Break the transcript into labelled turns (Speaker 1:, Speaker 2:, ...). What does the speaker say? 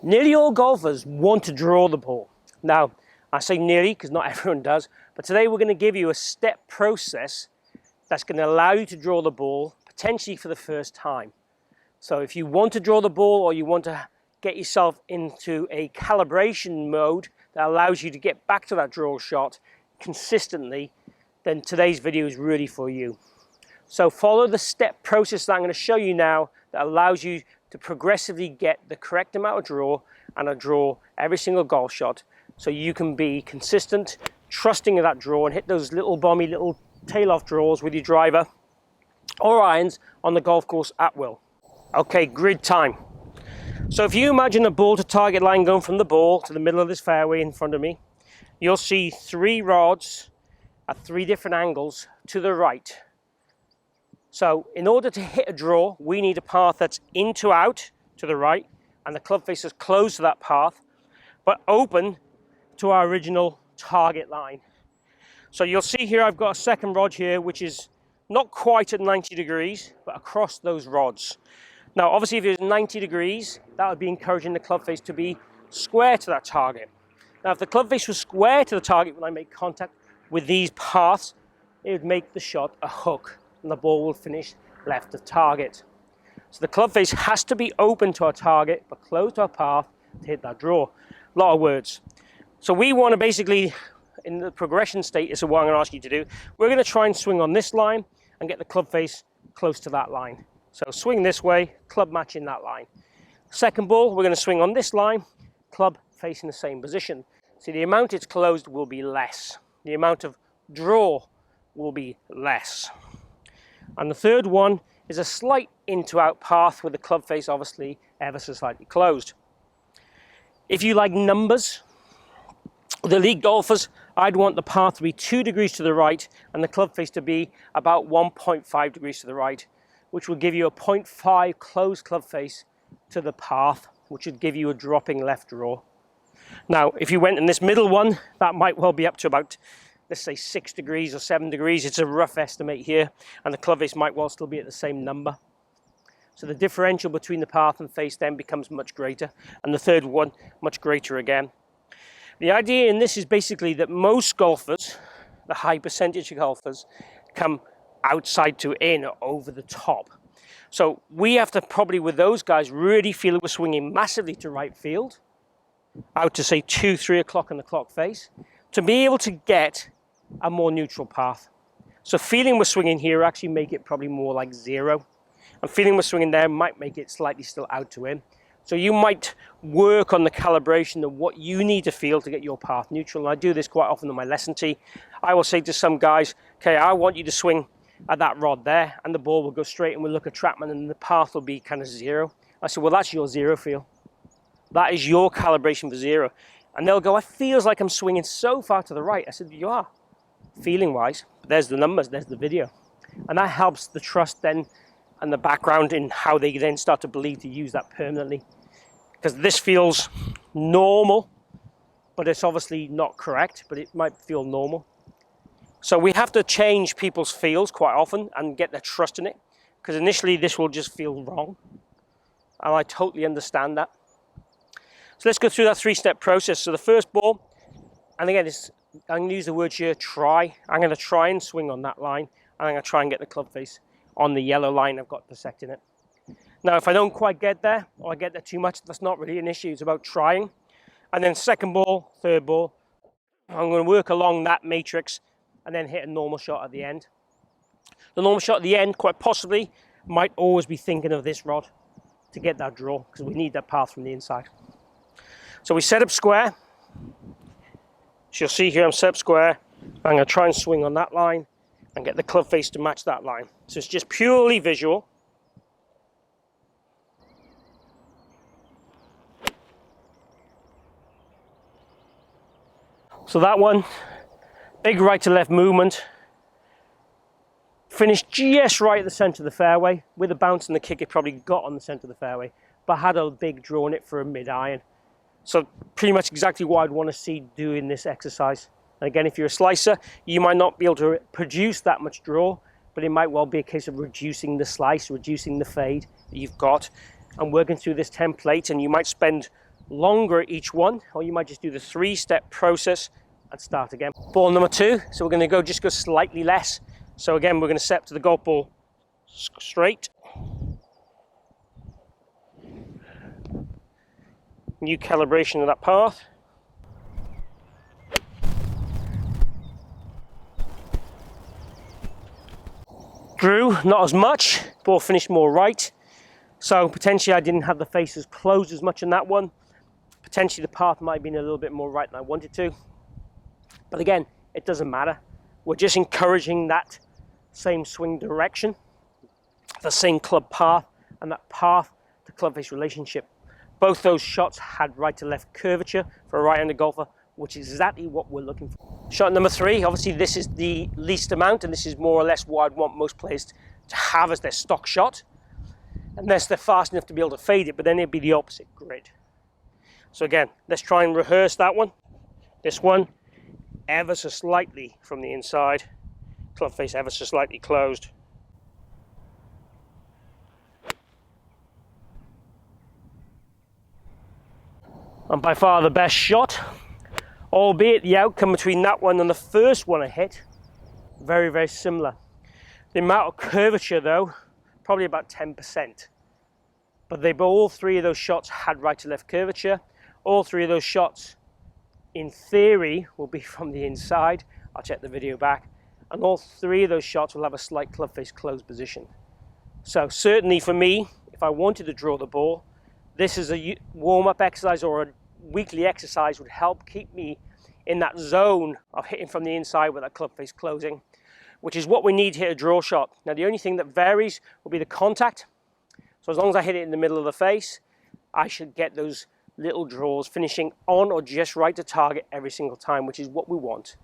Speaker 1: Nearly all golfers want to draw the ball. Now, I say nearly because not everyone does, but today we're going to give you a step process that's going to allow you to draw the ball potentially for the first time. So if you want to draw the ball or you want to get yourself into a calibration mode that allows you to get back to that draw shot consistently, then today's video is really for you. So follow the step process that I'm going to show you now that allows you to progressively get the correct amount of draw and a draw every single golf shot so you can be consistent, trusting of that draw and hit those little bomby little tail off draws with your driver or irons on the golf course at will. Okay, grid time. So if you imagine a ball to target line going from the ball to the middle of this fairway in front of me, you'll see 3 rods at 3 different angles to the right. So in order to hit a draw, we need a path that's in to out to the right and the club face is close to that path, but open to our original target line. So you'll see here I've got a second rod here, which is not quite at 90 degrees, but across those rods. Now, obviously, if it was 90 degrees, that would be encouraging the club face to be square to that target. Now, if the club face was square to the target when I make contact with these paths, it would make the shot a hook, and the ball will finish left of target. So the club face has to be open to our target, but close to our path to hit that draw. A lot of words. So we want to basically, in the progression state, is what I'm going to ask you to do. We're going to try and swing on this line and get the club face close to that line. So swing this way, club matching that line. Second ball, we're going to swing on this line, club facing the same position. See, the amount it's closed will be less. The amount of draw will be less. And the third one is a slight in to out path with the club face obviously ever so slightly closed. If you like numbers, the elite golfers, I'd want the path to be 2 degrees to the right and the club face to be about 1.5 degrees to the right, which will give you a 0.5 closed club face to the path, which would give you a dropping left draw. Now, if you went in this middle one, that might well be up to about, let's say 6 degrees or 7 degrees. It's a rough estimate here, and the club face might well still be at the same number. So the differential between the path and face then becomes much greater, and the third one much greater again. The idea in this is basically that most golfers, the high percentage of golfers, come outside to in or over the top. So we have to probably, with those guys, really feel that we're swinging massively to right field, out to say 2, 3 o'clock on the clock face, to be able to get a more neutral path. So feeling we're swinging here actually make it probably more like 0. And feeling we're swinging there might make it slightly still out to in. So you might work on the calibration of what you need to feel to get your path neutral. And I do this quite often in my lesson tee. I will say to some guys, okay, I want you to swing at that rod there, and the ball will go straight and we'll look at TrackMan and the path will be kind of 0. I said, well, that's your 0 feel. That is your calibration for 0. And they'll go, it feels like I'm swinging so far to the right. I said, you are, feeling wise. There's the numbers, there's the video. And that helps the trust then and the background in how they then start to believe to use that permanently. Because this feels normal, but it's obviously not correct, but it might feel normal. So we have to change people's feels quite often and get their trust in it, because initially this will just feel wrong. And I totally understand that. So let's go through that 3-step process. So the first ball, and again, I'm going to use the word here, try. I'm going to try and swing on that line, and I'm going to try and get the club face on the yellow line I've got dissecting it. Now, if I don't quite get there, or I get there too much, that's not really an issue. It's about trying. And then second ball, third ball, I'm going to work along that matrix and then hit a normal shot at the end. The normal shot at the end, quite possibly, might always be thinking of this rod to get that draw, because we need that path from the inside. So we set up square. So you'll see here I'm set up square. I'm going to try and swing on that line and get the club face to match that line. So it's just purely visual. So that one, big right to left movement. Finished just right at the center of the fairway. With the bounce and the kick, it probably got on the center of the fairway, but had a big draw in it for a mid-iron. So pretty much exactly what I'd want to see doing this exercise. And again, if you're a slicer, you might not be able to produce that much draw, but it might well be a case of reducing the slice, reducing the fade that you've got, and working through this template. And you might spend longer each one, or you might just do the 3-step process and start again. Ball number 2, so we're going to just go slightly less. So again, we're going to step to the golf ball straight. New calibration of that path. Drew, not as much, ball finished more right. So potentially I didn't have the faces closed as much on that one. Potentially the path might have been a little bit more right than I wanted to. But again, it doesn't matter. We're just encouraging that same swing direction, the same club path, and that path to club face relationship. Both those shots had right to left curvature for a right-handed golfer, which is exactly what we're looking for. Shot number 3, obviously this is the least amount, and this is more or less what I'd want most players to have as their stock shot, unless they're fast enough to be able to fade it, but then it'd be the opposite grid. So again, let's try and rehearse that one. This one, ever so slightly from the inside, club face ever so slightly closed. And by far the best shot, albeit the outcome between that one and the first one I hit, very, very similar. The amount of curvature though, probably about 10%. But all 3 of those shots had right to left curvature. All 3 of those shots, in theory, will be from the inside. I'll check the video back. And all 3 of those shots will have a slight club face closed position. So certainly for me, if I wanted to draw the ball, this is a warm-up exercise or a weekly exercise would help keep me in that zone of hitting from the inside with that club face closing, which is what we need to hit a draw shot. Now the only thing that varies will be the contact. So as long as I hit it in the middle of the face, I should get those little draws finishing on or just right to target every single time, which is what we want.